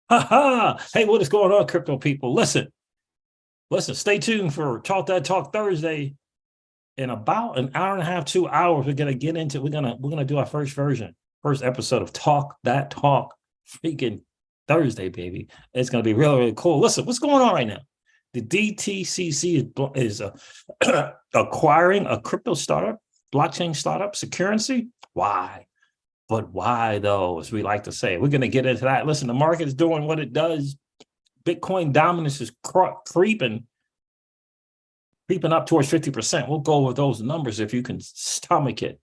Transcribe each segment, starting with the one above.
Ha ha! Hey, what is going on, crypto people? Listen, stay tuned for Talk That Talk Thursday. In about an hour and a half, 2 hours, we're gonna get into we're gonna do our first episode of Talk That Talk freaking Thursday, baby. It's gonna be really, really cool. Listen, what's going on right now? The DTCC is acquiring a crypto startup, blockchain startup, Securrency. Why? But why, though, as we like to say? We're going to get into that. Listen, the market is doing what it does. Bitcoin dominance is creeping up towards 50%. We'll go over those numbers if you can stomach it.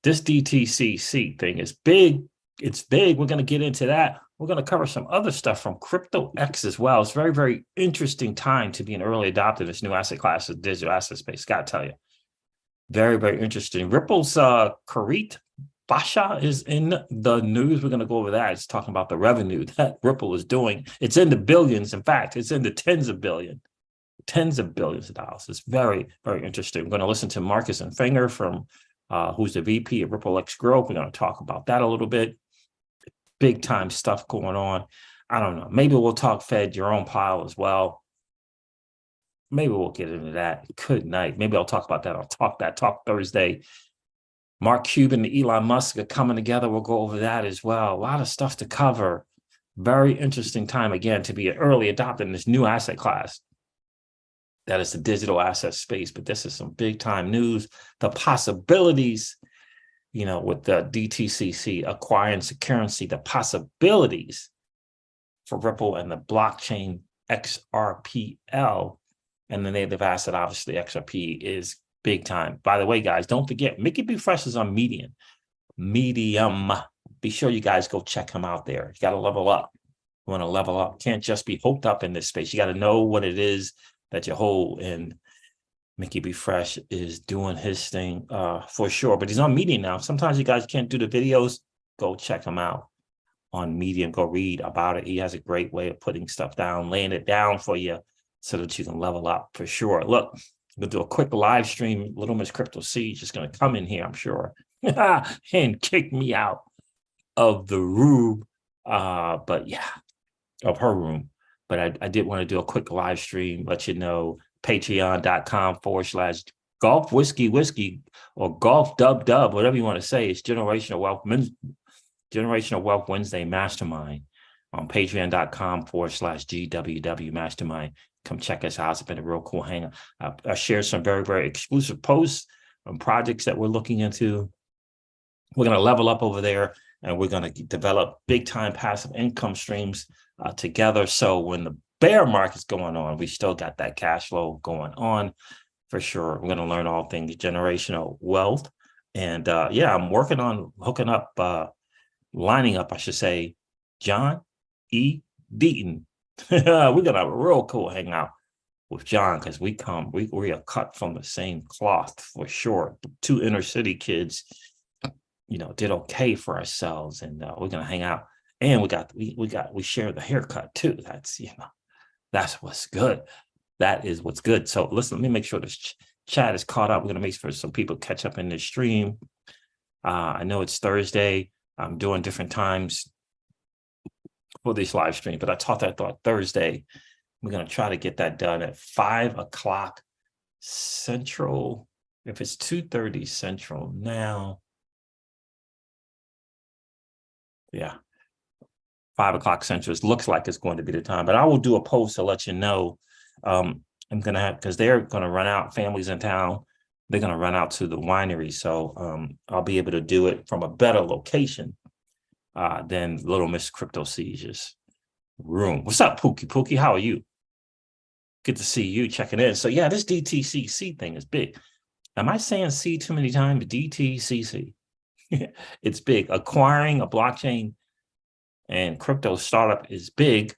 This DTCC thing is big. It's big. We're going to get into that. We're going to cover some other stuff from Crypto X as well. It's a very, very interesting time to be an early adopter of this new asset class, the digital asset space. Got to tell you. Very, very interesting. Ripple's Karit Basha is in the news. We're going to go over that. It's talking about the revenue that Ripple is doing. It's in the billions. In fact, it's in the tens of billions of dollars. It's very, very interesting. We're going to listen to Marcus and Finger from who's the VP of Ripple X Growth. We're going to talk about that a little bit. Big time stuff going on. I don't know. Maybe we'll talk Fed Jerome Powell as well. Maybe we'll get into that. Good night. Maybe I'll talk about that. I'll talk that talk Thursday. Mark Cuban and Elon Musk are coming together. We'll go over that as well. A lot of stuff to cover. Very interesting time, again, to be an early adopter in this new asset class. That is the digital asset space. But this is some big time news. The possibilities, with the DTCC acquiring Securrency, the possibilities for Ripple and the blockchain XRPL and the native asset, obviously, XRP is big time. By the way, guys, don't forget, Mickey B. Fresh is on Medium. Be sure you guys go check him out there. You got to level up. You want to level up. Can't just be hooked up in this space. You got to know what it is that you hold. And Mickey B. Fresh is doing his thing for sure. But he's on Medium now. Sometimes you guys can't do the videos. Go check him out on Medium. Go read about it. He has a great way of putting stuff down, laying it down for you so that you can level up for sure. Look. I'm going to do a quick live stream. Little Miss Crypto C is just going to come in here, I'm sure, and kick me out of the room. But yeah, of her room. But I did want to do a quick live stream, let you know, patreon.com/golf whiskey or golf dub, whatever you want to say. It's Generational Wealth Wednesday Mastermind on patreon.com/GWW Mastermind. Come check us out. It's been a real cool hangout. I shared some very, very exclusive posts on projects that we're looking into. We're going to level up over there, and we're going to develop big-time passive income streams together. So when the bear market's going on, we still got that cash flow going on for sure. We're going to learn all things generational wealth. And I'm working on lining up, I should say, John E. Deaton. We're gonna have a real cool hangout with John because we are cut from the same cloth for sure. Two inner city kids, did okay for ourselves, and we're gonna hang out. And we share the haircut too. That's what's good. That is what's good. So listen, let me make sure this chat is caught up. We're gonna make sure some people catch up in this stream. I know it's Thursday. I'm doing different times for this live stream, but I thought Thursday. We're going to try to get that done at 5 o'clock Central. If it's 2:30 Central now, 5 o'clock Central. It looks like it's going to be the time, but I will do a post to let you know. I'm going to have, because they're going to run out, families in town, they're going to run out to the winery. So I'll be able to do it from a better location than Little Miss Crypto C's room. What's up, Pookie? Pookie, how are you? Good to see you checking in. So yeah, this DTCC thing is big. Am I saying C too many times? DTCC. It's big. Acquiring a blockchain and crypto startup is big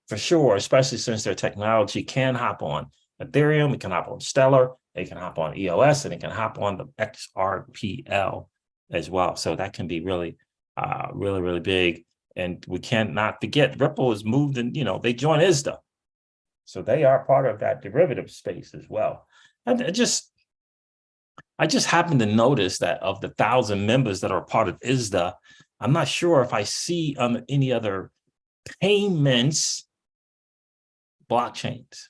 for sure, especially since their technology can hop on Ethereum, it can hop on Stellar, it can hop on EOS, and it can hop on the XRPL as well. So that can be really, really, really big. And we cannot forget Ripple has moved and, they joined ISDA. So they are part of that derivative space as well. And I just happened to notice that of the 1,000 members that are part of ISDA, I'm not sure if I see any other payments blockchains.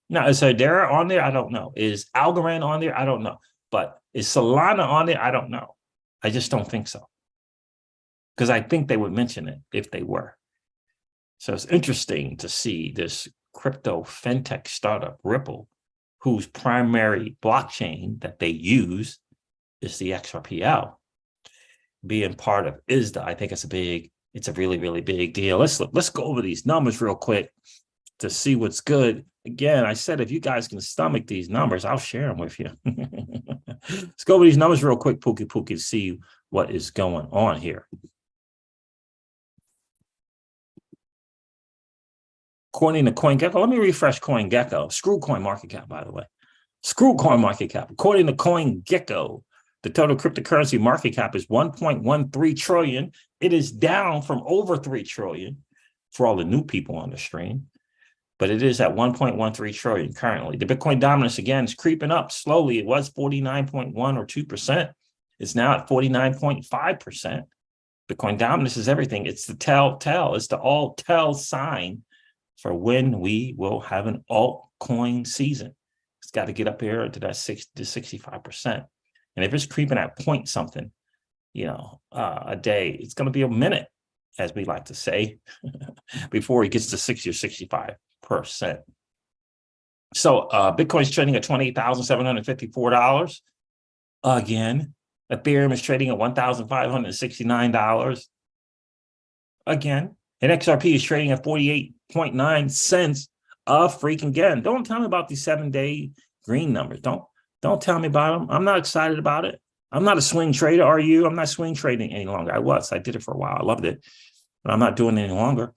Now, is Hedera on there? I don't know. Is Algorand on there? I don't know. But is Solana on there? I don't know. I just don't think so. Because I think they would mention it if they were. So it's interesting to see this crypto fintech startup, Ripple, whose primary blockchain that they use is the XRPL, being part of ISDA. I think it's a really, really big deal. Let's go over these numbers real quick to see what's good. Again, I said, if you guys can stomach these numbers, I'll share them with you. Let's go over these numbers real quick, Pookie, to see what is going on here. According to CoinGecko, let me refresh CoinGecko. Screw CoinMarketCap, by the way. Screw CoinMarketCap. According to CoinGecko, the total cryptocurrency market cap is 1.13 trillion. It is down from over 3 trillion for all the new people on the stream, but it is at 1.13 trillion currently. The Bitcoin dominance, again, is creeping up slowly. It was 49.1 or 2%. It's now at 49.5%. Bitcoin dominance is everything. It's the tell. It's the all-tell sign for when we will have an altcoin season. It's got to get up here to that 60 to 65%. And if it's creeping at point something, a day, it's going to be a minute, as we like to say, before it gets to 60 or 65%. So Bitcoin is trading at $28,754. Again, Ethereum is trading at $1,569. Again, and XRP is trading at 48.9 cents a freaking gain. Don't tell me about these 7-day green numbers. Don't tell me about them. I'm not excited about it. I'm not a swing trader. Are you? I'm not swing trading any longer. I did it for a while. I loved it, but I'm not doing it any longer.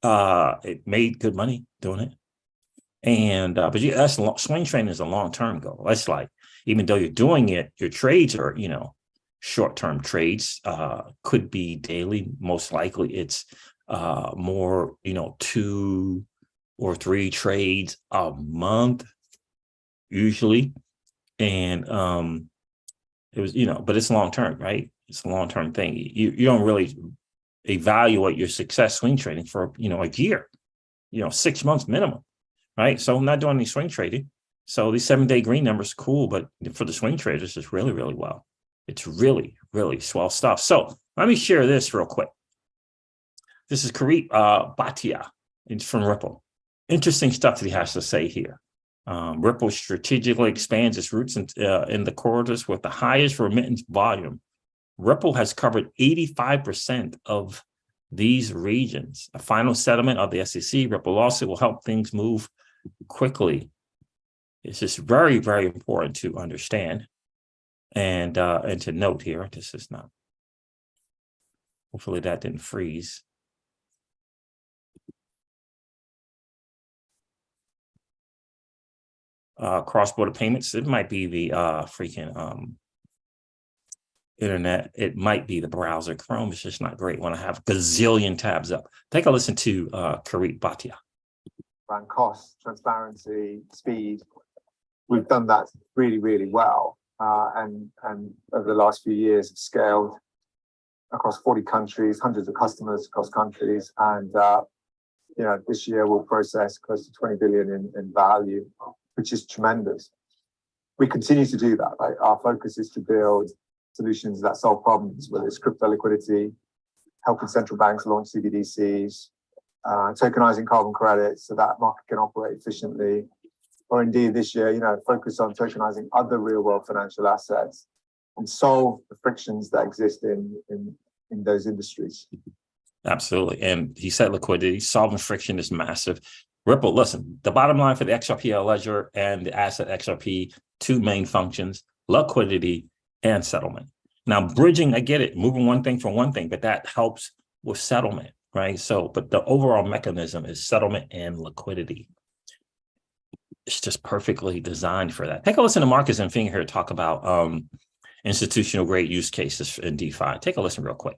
It made good money doing it. And, but that's swing trading is a long-term goal. That's like, even though you're doing it, your trades are, short-term trades, could be daily. Most likely it's more, 2 or 3 trades a month, usually. And it was, but it's long-term, right? It's a long-term thing. You don't really evaluate your success swing trading for, a year, 6 months minimum, right? So I'm not doing any swing trading. So these 7-day green numbers are cool, but for the swing traders, it's really, really well. It's really, really swell stuff. So let me share this real quick. This is Karit Bhatia. It's from Ripple. Interesting stuff that he has to say here. Ripple strategically expands its roots in the corridors with the highest remittance volume. Ripple has covered 85% of these regions. A final settlement of the SEC Ripple lawsuit will help things move quickly. It's just very, very important to understand and to note here. This is not. Hopefully that didn't freeze. Cross-border payments. It might be the freaking internet. It might be the browser. Chrome is just not great when I have a gazillion tabs up. Take a listen to Karit Bhatia. Around cost, transparency, speed. We've done that really, really well. And over the last few years have scaled across 40 countries, hundreds of customers across countries. And, this year we'll process close to 20 billion in value, which is tremendous. We continue to do that, right? Our focus is to build solutions that solve problems, whether it's crypto liquidity, helping central banks launch CBDCs, tokenizing carbon credits so that market can operate efficiently, or indeed this year, focus on tokenizing other real-world financial assets and solve the frictions that exist in those industries. Absolutely. And he said liquidity, solving friction is massive. Ripple, listen, the bottom line for the XRPL ledger and the asset XRP, 2 main functions, liquidity and settlement. Now, bridging, I get it, moving one thing from one thing, but that helps with settlement, right? So, but the overall mechanism is settlement and liquidity. It's just perfectly designed for that. Take a listen to Marcus and Finger here talk about institutional grade use cases in DeFi. Take a listen real quick.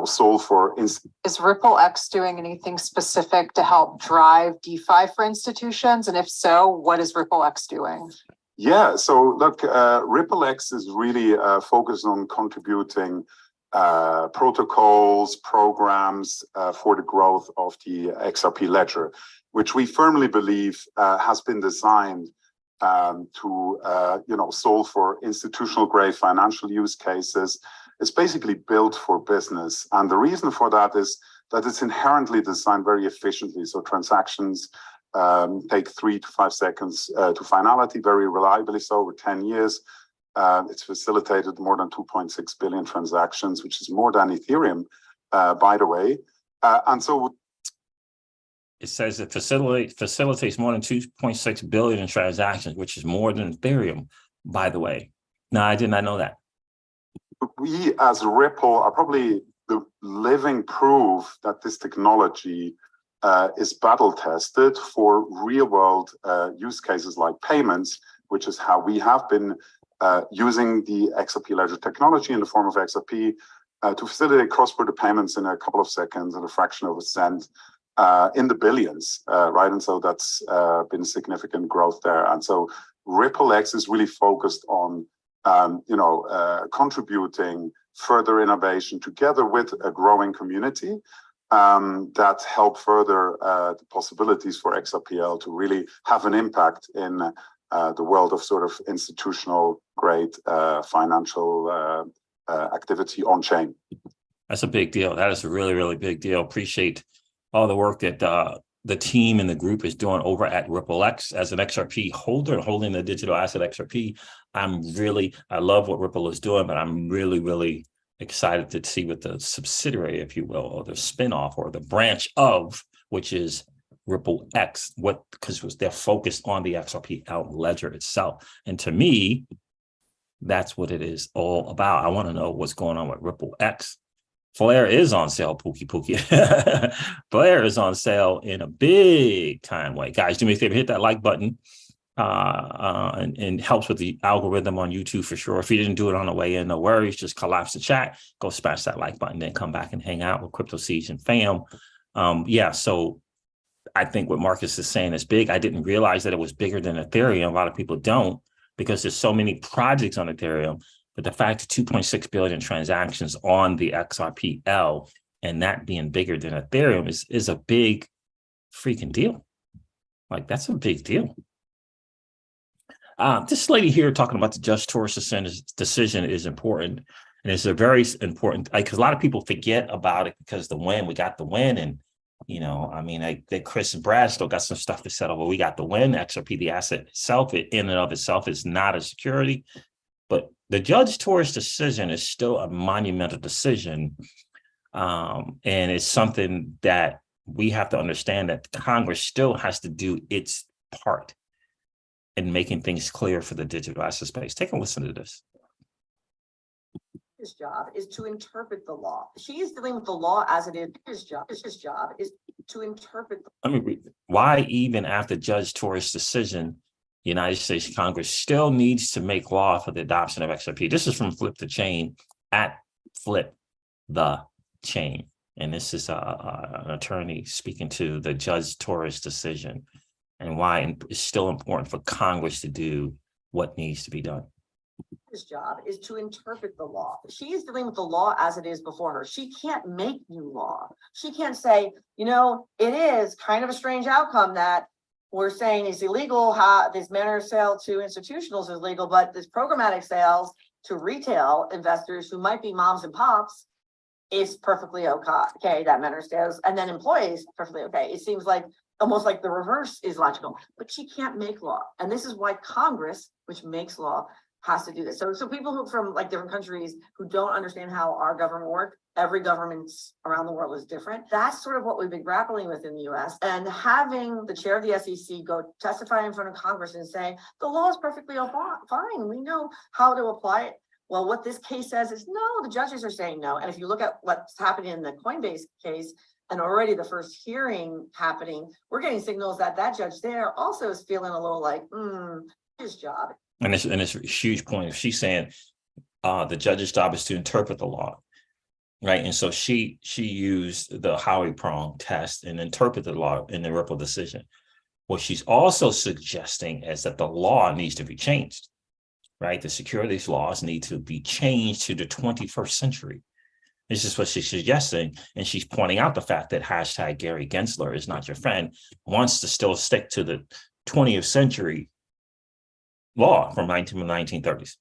Sold for Is Ripple X doing anything specific to help drive DeFi for institutions? And if so, what is Ripple X doing? Yeah, so look, Ripple X is really focused on contributing protocols, programs for the growth of the XRP ledger, which we firmly believe has been designed to solve for institutional grade financial use cases. It's basically built for business, and the reason for that is that it's inherently designed very efficiently. So transactions take 3 to 5 seconds to finality, very reliably so over 10 years. It's facilitated more than 2.6 billion transactions, which is more than Ethereum, by the way. And so it says it facilitates more than 2.6 billion in transactions, which is more than Ethereum, by the way. No, I did not know that. we as Ripple are probably the living proof that this technology is battle tested for real world use cases like payments, which is how we have been using the XRP ledger technology in the form of XRP to facilitate cross-border payments in a couple of seconds at a fraction of a cent in the billions, right? And so that's been significant growth there. And so Ripple X is really focused on contributing further innovation together with a growing community that help further the possibilities for XRPL to really have an impact in the world of sort of institutional grade financial activity on chain. That's a big deal. That is a really, really big deal. Appreciate all the work that the team and the group is doing over at Ripple X. As an XRP holder, holding the digital asset XRP, I love what Ripple is doing, but I'm really, really excited to see what the subsidiary, if you will, or the spinoff or the branch of, which is Ripple X, because they're focused on the XRPL ledger itself. And to me, that's what it is all about. I want to know what's going on with Ripple X. Flare is on sale, Pookie. Flare is on sale in a big time way. Guys, do me a favor, hit that like button. And helps with the algorithm on YouTube for sure. If you didn't do it on the way in, no worries. Just collapse the chat, go smash that like button, then come back and hang out with Crypto Siege and fam. So I think what Marcus is saying is big. I didn't realize that it was bigger than Ethereum. A lot of people don't, because there's so many projects on Ethereum. But the fact that 2.6 billion transactions on the XRPL and that being bigger than Ethereum is a big freaking deal. Like, that's a big deal. This lady here talking about the Judge Torres decision is important. And it's a very important, because a lot of people forget about it because we got the win. And, Chris and Brad still got some stuff to settle, but we got the win. XRP, the asset itself, in and of itself, is not a security. But the Judge Torres decision is still a monumental decision. And it's something that we have to understand that Congress still has to do its part in making things clear for the digital asset space. Take a listen to this. His job is to interpret the law. She is dealing with the law as it is. His job is to interpret. Let me read. Why, even after Judge Torres' decision, the United States Congress still needs to make law for the adoption of XRP. This is from Flip the Chain at Flip the Chain. And this is an attorney speaking to the Judge Torres decision and why it's still important for Congress to do what needs to be done. His job is to interpret the law. She is dealing with the law as it is before her. She can't make new law. She can't say, it is kind of a strange outcome that we're saying is illegal. How this manner of sale to institutionals is legal, but this programmatic sales to retail investors who might be moms and pops is perfectly okay. That manner of sales, and then employees perfectly okay. It seems like almost like the reverse is logical, but she can't make law, and this is why Congress, which makes law, has to do this. So people who from like different countries who don't understand how our government works, every government around the world is different. That's sort of what we've been grappling with in the US. And having the chair of the SEC go testify in front of Congress and say, the law is perfectly fine. We know how to apply it. Well, what this case says is no, the judges are saying no. And if you look at what's happening in the Coinbase case, and already the first hearing happening, we're getting signals that judge there also is feeling a little like, his job. And it's a huge point. She's saying the judge's job is to interpret the law, right? And so she used the Howey prong test and interpret the law in the Ripple decision. What she's also suggesting is that the law needs to be changed, right? The securities laws need to be changed to the 21st century. It's just what she's suggesting. And she's pointing out the fact that hashtag Gary Gensler is not your friend, wants to still stick to the 20th century law from 1930s.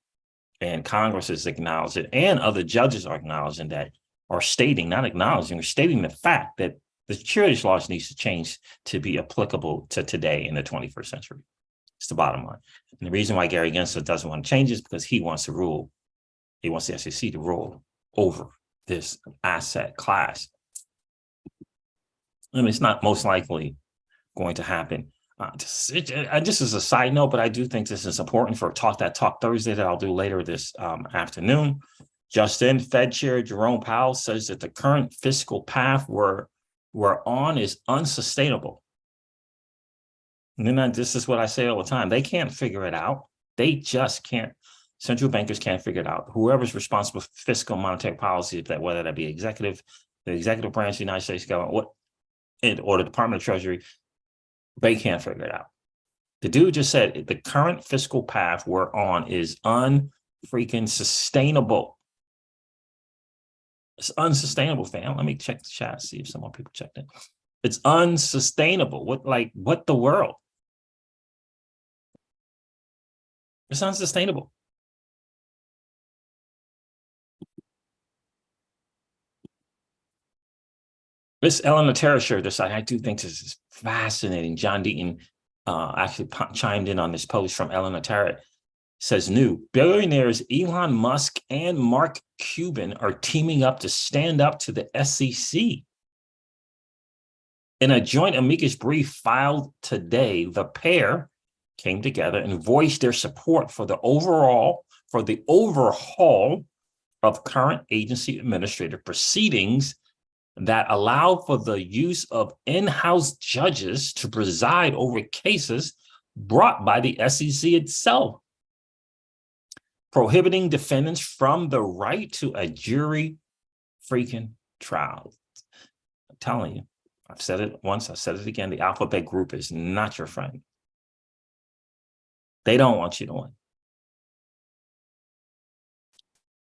And Congress has acknowledged it, and other judges are acknowledging that, or stating, not acknowledging, or stating the fact that the securities laws needs to change to be applicable to today in the 21st century. It's the bottom line. And the reason why Gary Gensler doesn't want to change is because he wants to rule. He wants the SEC to rule over this asset class. I mean, it's not most likely going to happen. Just as a side note, but I do think this is important for Talk That Talk Thursday that I'll do later this afternoon. Just in, Fed Chair Jerome Powell says that the current fiscal path we're on is unsustainable. And then this is what I say all the time. They can't figure it out. They just can't. Central bankers can't figure it out. Whoever's responsible for fiscal monetary policy, that whether that be the executive branch of the United States government, or the Department of Treasury, they can't figure it out. The dude just said the current fiscal path we're on is unfreaking sustainable. It's unsustainable, fam. Let me check the chat, see if some more people checked it. It's unsustainable. What the world? It's unsustainable. Miss Ellen Terrisher decided, I do think this is fascinating. John Deaton actually chimed in on this post from Ellen Terrisher. Says new billionaires Elon Musk and Mark Cuban are teaming up to stand up to the SEC. In a joint amicus brief filed today, the pair came together and voiced their support for the overhaul of current agency administrative proceedings that allow for the use of in-house judges to preside over cases brought by the SEC itself, prohibiting defendants from the right to a jury freaking trial. I'm telling you, I've said it once, I've said it again, the alphabet group is not your friend. They don't want you to win.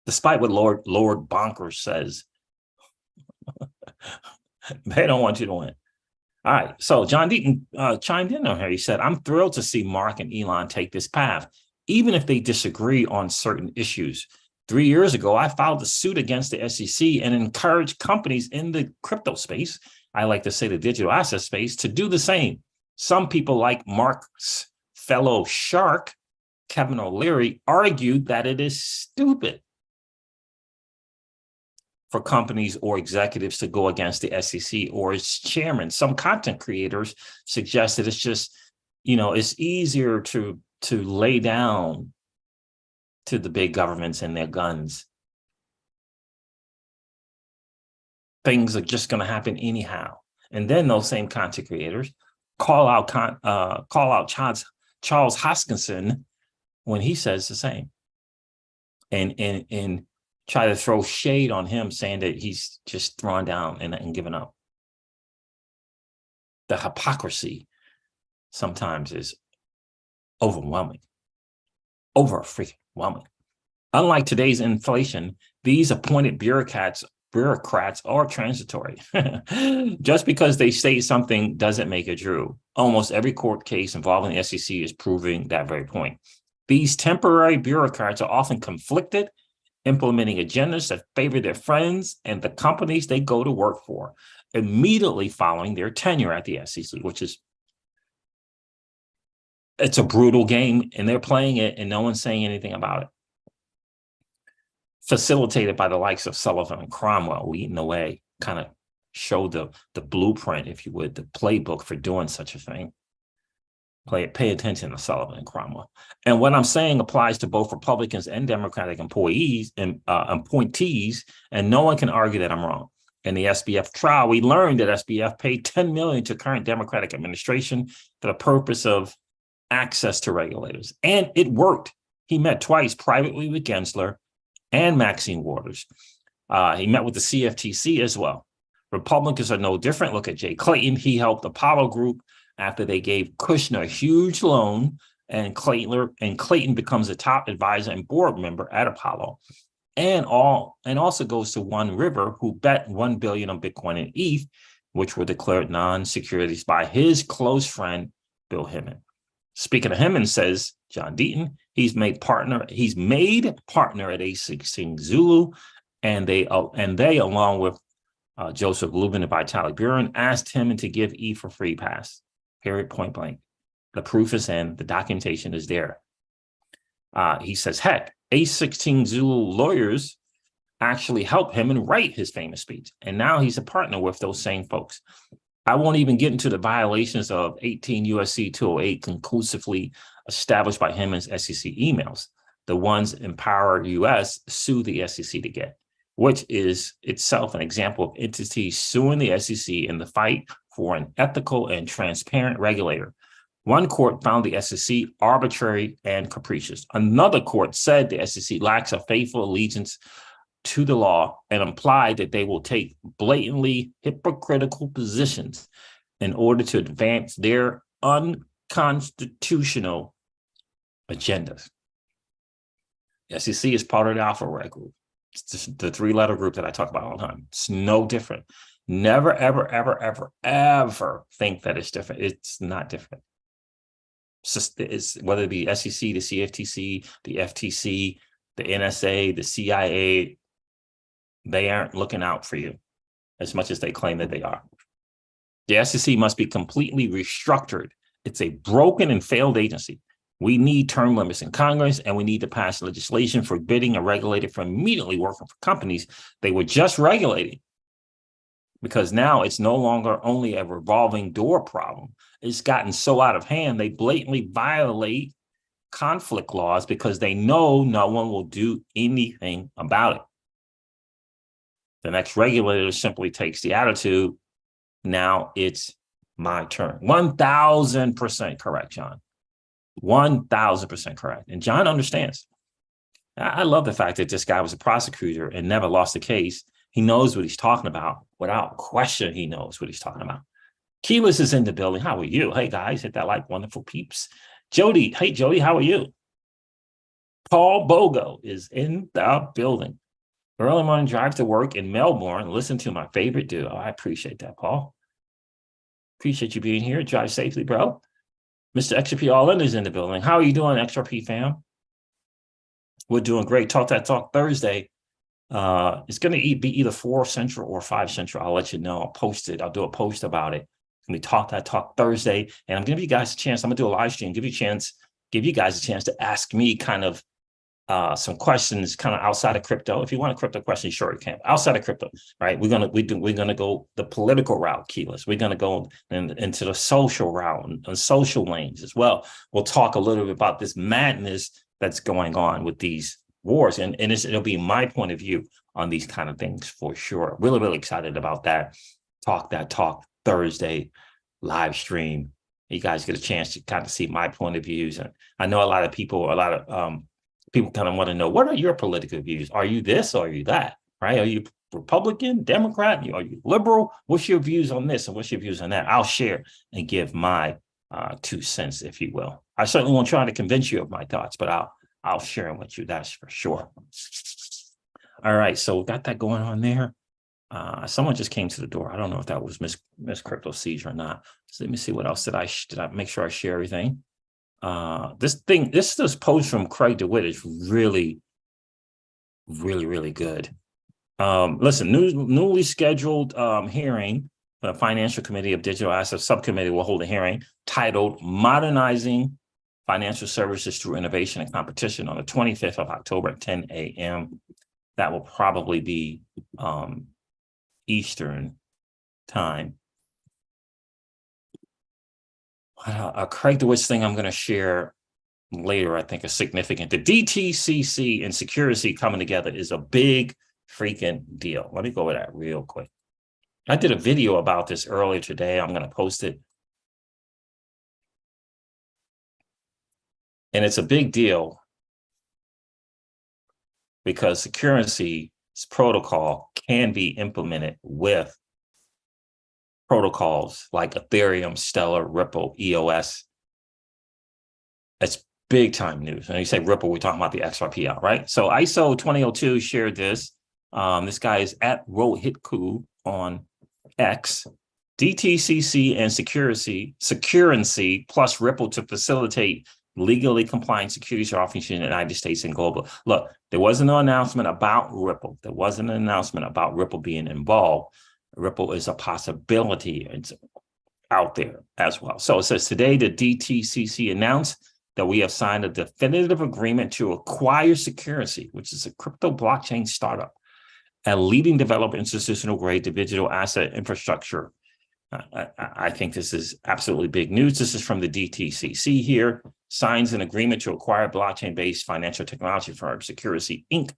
Despite what Lord Bonkers says, they don't want you to win. All right, so John Deaton chimed in on here. He said, I'm thrilled to see Mark and Elon take this path, even if they disagree on certain issues. 3 years ago, I filed a suit against the SEC and encouraged companies in the crypto space, I like to say the digital asset space, to do the same. Some people like Mark's fellow shark, Kevin O'Leary, argued that it is stupid for companies or executives to go against the SEC or its chairman. Some content creators suggest that it's just, it's easier to lay down to the big governments and their guns. Things are just going to happen anyhow. And then those same content creators call out Charles Hoskinson when he says the same, and try to throw shade on him, saying that he's just throwing down and giving up. The hypocrisy sometimes is overwhelming. Overwhelming. Unlike today's inflation, these appointed bureaucrats are transitory. Just because they say something doesn't make it true. Almost every court case involving the SEC is proving that very point. These temporary bureaucrats are often conflicted, implementing agendas that favor their friends and the companies they go to work for immediately following their tenure at the SEC, which is, it's a brutal game, and they're playing it and no one's saying anything about it. Facilitated by the likes of Sullivan and Cromwell, leading the way, kind of show the blueprint, if you would, the playbook for doing such a thing. Pay attention to Sullivan and Cromwell. And what I'm saying applies to both Republicans and Democratic employees and appointees, and no one can argue that I'm wrong. In the SBF trial, we learned that SBF paid $10 million to current Democratic administration for the purpose of access to regulators. And it worked. He met twice privately with Gensler and Maxine Waters. He met with the CFTC as well. Republicans are no different. Look at Jay Clayton. He helped Apollo Group after they gave Kushner a huge loan, and Clayton becomes a top advisor and board member at Apollo. and also goes to One River, who bet $1 billion on Bitcoin and ETH, which were declared non-securities by his close friend, Bill Himmon. Speaking of Himmon, says John Deaton, he's made partner at A16 Zulu, and they along with Joseph Lubin and Vitalik Buterin, asked Himmon to give ETH for free pass, period, point blank. The proof is in, the documentation is there. He says, heck, A16 Zulu lawyers actually helped Himmon write his famous speech, and now he's a partner with those same folks. I won't even get into the violations of 18 USC 208 conclusively established by Himmon's SEC emails, the ones Empower US sue the SEC to get, which is itself an example of entities suing the SEC in the fight for an ethical and transparent regulator. One court found the SEC arbitrary and capricious. Another court said the SEC lacks a faithful allegiance to the law and implied that they will take blatantly hypocritical positions in order to advance their unconstitutional agendas. The SEC is part of the Alpha Red group. It's just the three-letter group that I talk about all the time. It's no different. Never, ever, ever, ever, ever think that it's different. It's not different. It's whether it be SEC, the CFTC, the FTC, the NSA, the CIA, they aren't looking out for you as much as they claim that they are. The SEC must be completely restructured. It's a broken and failed agency. We need term limits in Congress, and we need to pass legislation forbidding a regulator from immediately working for companies they were just regulating. Because now it's no longer only a revolving door problem. It's gotten so out of hand, they blatantly violate conflict laws because they know no one will do anything about it. The next regulator simply takes the attitude, now it's my turn. 1,000% correct, John. 1,000% correct. And John understands. I love the fact that this guy was a prosecutor and never lost a case. He knows what he's talking about. Without question, he knows what he's talking about. Keyless is in the building. How are you? Hey, guys, hit that like, wonderful peeps. Jody, hey, Jody, how are you? Paul Bogo is in the building. Early morning drive to work in Melbourne. Listen to my favorite duo. I appreciate that, Paul. Appreciate you being here. Drive safely, bro. Mr. XRP All In is in the building. How are you doing, XRP fam? We're doing great. Talk That Talk Thursday. It's going to be either 4 Central or 5 Central. I'll let you know. I'll post it. I'll do a post about it. We Talk That Talk Thursday, and I'm going to give you guys a chance. I'm going to do a live stream. Give you guys a chance to ask me kind of some questions, kind of outside of crypto. If you want a crypto question, sure you can. Outside of crypto, right? We're gonna go the political route, Keyless. We're gonna go into the social route and social lanes as well. We'll talk a little bit about this madness that's going on with these wars, and it'll be my point of view on these kind of things for sure. Really, really excited about that. Talk That Talk Thursday live stream. You guys get a chance to kind of see my point of views, and I know a lot of people kind of want to know, what are your political views? Are you this or are you that, right? Are you Republican, Democrat? Are you liberal? What's your views on this and what's your views on that? I'll share and give my 2 cents, if you will. I certainly won't try to convince you of my thoughts, but I'll share them with you, that's for sure. All right, so got that going on there. Someone just came to the door. I don't know if that was Miss Crypto Siege or not. So let me see, what else did I make sure I share everything? This post from Craig DeWitt is really, really, really good. Listen, newly scheduled hearing, the Financial Committee of Digital Assets Subcommittee will hold a hearing titled Modernizing Financial Services Through Innovation and Competition on the 25th of October at 10 a.m. That will probably be Eastern time. Craig DeWitt's thing I'm going to share later, I think, is significant. The DTCC and Securrency coming together is a big freaking deal. Let me go over that real quick. I did a video about this earlier today. I'm going to post it. And it's a big deal because Securrency's protocol can be implemented with protocols like Ethereum, Stellar, Ripple, EOS. It's big time news. And you say Ripple, we're talking about the XRPL, right? So ISO 2002 shared this. This guy is at Rohitku on X. DTCC and Securrency plus Ripple to facilitate legally compliant securities offerings in the United States and global. Look, there wasn't an announcement about Ripple. There wasn't an announcement about Ripple being involved. Ripple is a possibility. It's out there as well. So it says today the DTCC announced that we have signed a definitive agreement to acquire Securrency, which is a crypto blockchain startup, a leading developer institutional grade digital asset infrastructure. I think this is absolutely big news. This is from the DTCC here. Signs an agreement to acquire blockchain-based financial technology firm, Securrency Inc.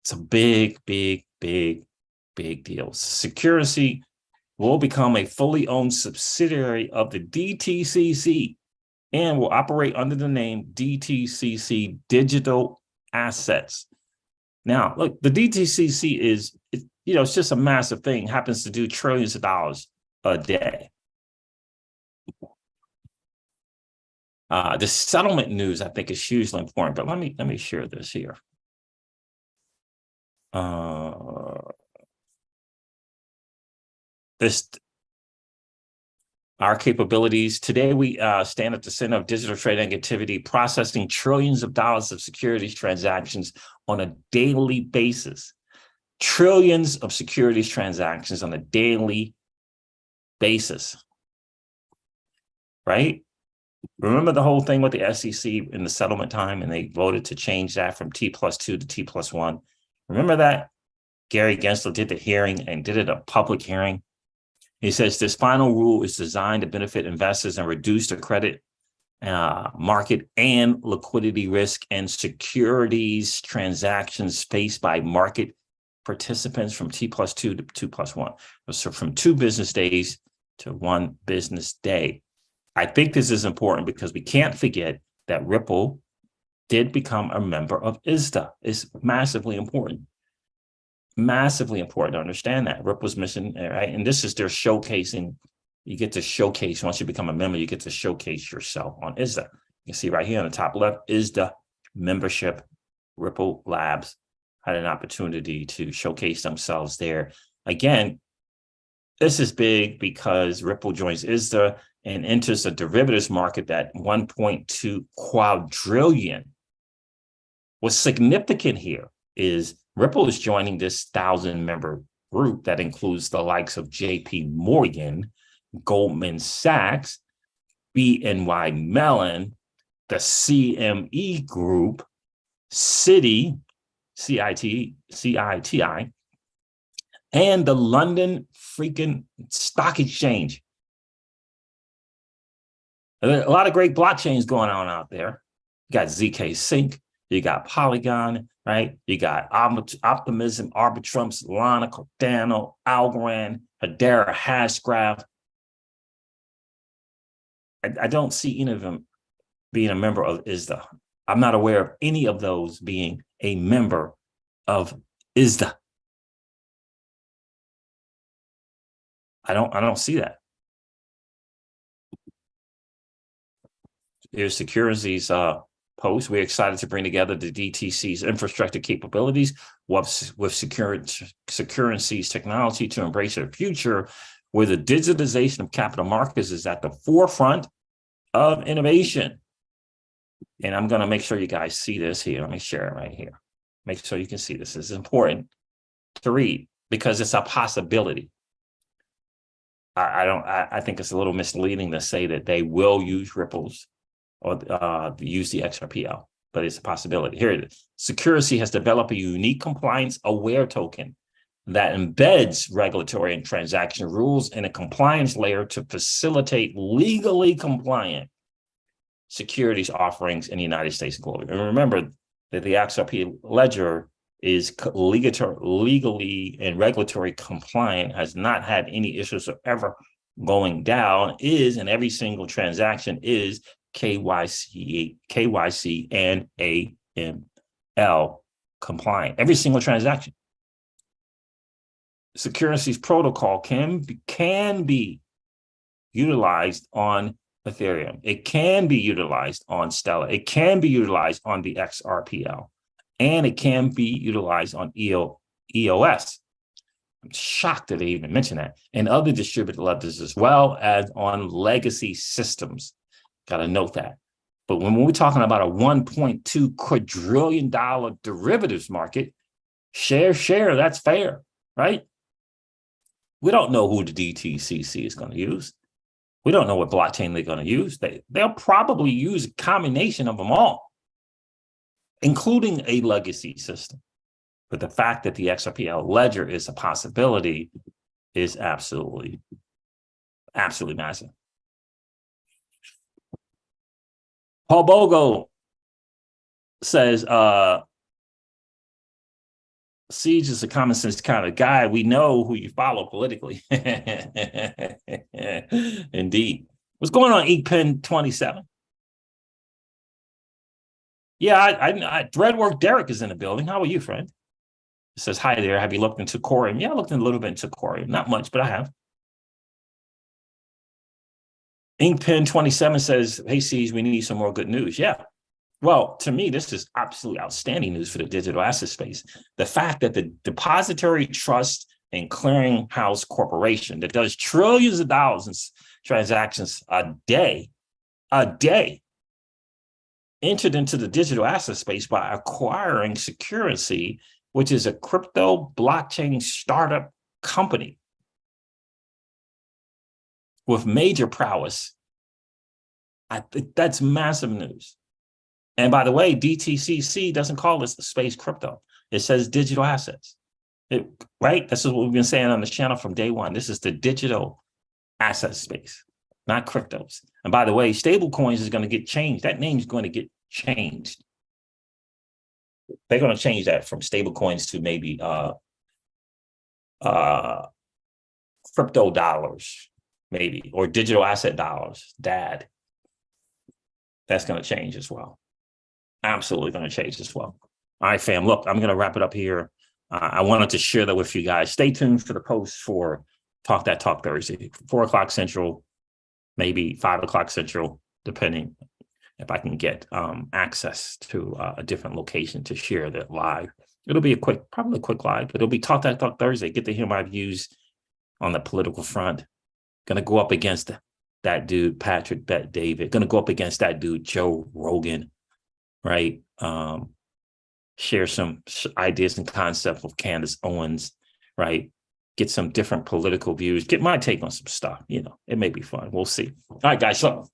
It's a big, big, big, big deal. Securrency will become a fully owned subsidiary of the DTCC and will operate under the name DTCC Digital Assets. Now, look, the DTCC is, it's just a massive thing, happens to do trillions of dollars a day. The settlement news, I think, is hugely important, but let me share this here. Our capabilities. Today, we stand at the center of digital trading activity, processing trillions of dollars of securities transactions on a daily basis. Trillions of securities transactions on a daily basis, right? Remember the whole thing with the SEC in the settlement time, and they voted to change that from T+2 to T+1. Remember that? Gary Gensler did the hearing and did it a public hearing. He says this final rule is designed to benefit investors and reduce the credit market and liquidity risk and securities transactions faced by market participants from T+2 to 2+1. So from 2 business days to 1 business day. I think this is important because we can't forget that Ripple did become a member of ISDA. It's massively important. Massively important to understand that. Ripple's mission, right? And this is their showcasing. You get to showcase, once you become a member, you get to showcase yourself on ISDA. You can see right here on the top left, ISDA membership. Ripple Labs had an opportunity to showcase themselves there. Again, this is big because Ripple joins ISDA and enters a derivatives market that 1.2 quadrillion. What's significant here is Ripple is joining this 1,000-member group that includes the likes of JP Morgan, Goldman Sachs, BNY Mellon, the CME Group, Citi, CITI, and the London freaking Stock Exchange. A lot of great blockchains going on out there. You got ZK Sync, you got Polygon, right? You got Optimism, Arbitrum, Solana, Cardano, Algorand, Hedera, Hashgraph. I don't see any of them being a member of ISDA. I'm not aware of any of those being a member of ISDA. I don't see that. Here's Securrency's post. We're excited to bring together the DTC's infrastructure capabilities with Securrency's technology to embrace a future where the digitization of capital markets is at the forefront of innovation. And I'm going to make sure you guys see this here. Let me share it right here. Make sure you can see this. This is important to read because it's a possibility. I think it's a little misleading to say that they will use Ripple's or use the XRPL, but it's a possibility. Here it is. Securrency has developed a unique compliance-aware token that embeds regulatory and transaction rules in a compliance layer to facilitate legally compliant securities offerings in the United States and globally. And remember that the XRP ledger is legally and regulatory compliant, has not had any issues of ever going down, is in every single transaction is KYC and AML compliant. Every single transaction. Securrency's protocol can be utilized on Ethereum. It can be utilized on Stellar. It can be utilized on the XRPL, and it can be utilized on EOS. I'm shocked that they even mentioned that, and other distributed ledgers as well as on legacy systems. Got to note that. But when we're talking about a $1.2 quadrillion derivatives market, share, that's fair, right? We don't know who the DTCC is going to use. We don't know what blockchain they're going to use. They'll probably use a combination of them all, including a legacy system. But the fact that the XRPL ledger is a possibility is absolutely massive. Paul Bogo says, Siege is a common sense kind of guy. We know who you follow politically. Indeed. What's going on, EPIN 27? Yeah, Threadwork Derek is in the building. How are you, friend? It says, hi there. Have you looked into Corium? Yeah, I looked in a little bit into Corium. Not much, but I have. Inkpen 27 says, hey, Siege, we need some more good news. Yeah. Well, to me, this is absolutely outstanding news for the digital asset space. The fact that the Depository Trust and Clearinghouse Corporation that does trillions of dollars in transactions a day, entered into the digital asset space by acquiring Securrency, which is a crypto blockchain startup company with major prowess. I think that's massive news. And by the way, DTCC doesn't call this the space crypto. It says digital assets, right? This is what we've been saying on this channel from day one. This is the digital asset space, not cryptos. And by the way, stable coins is going to get changed. That name is going to get changed. They're going to change that from stable coins to maybe crypto dollars, maybe, or digital asset dollars, DAD. That's going to change as well. Absolutely going to change as well. All right, fam. Look, I'm going to wrap it up here. I wanted to share that with you guys. Stay tuned for the post for Talk That Talk Thursday, 4 o'clock Central, maybe 5 o'clock Central, depending if I can get access to a different location to share that live. It'll be probably a quick live, but it'll be Talk That Talk Thursday. Get to hear my views on the political front. Going to go up against that dude, Patrick Bet-David. Going to go up against that dude, Joe Rogan. Right? Share some ideas and concepts with Candace Owens, right? Get some different political views, get my take on some stuff. You know, it may be fun. We'll see. All right, guys. So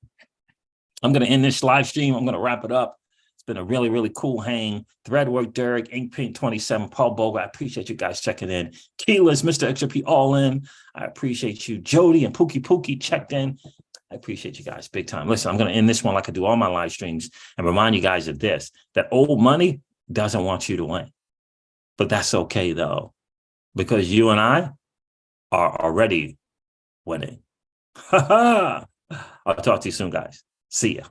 I'm going to end this live stream. I'm going to wrap it up. It's been a really, really cool hang. Threadwork Derek, Inkpink 27, Paul Boga. I appreciate you guys checking in. Keyless, Mr. XRP All In. I appreciate you. Jody and Pookie checked in. I appreciate you guys big time. Listen, I'm going to end this one like I do all my live streams and remind you guys of this, that old money doesn't want you to win. But that's okay, though, because you and I are already winning. I'll talk to you soon, guys. See ya.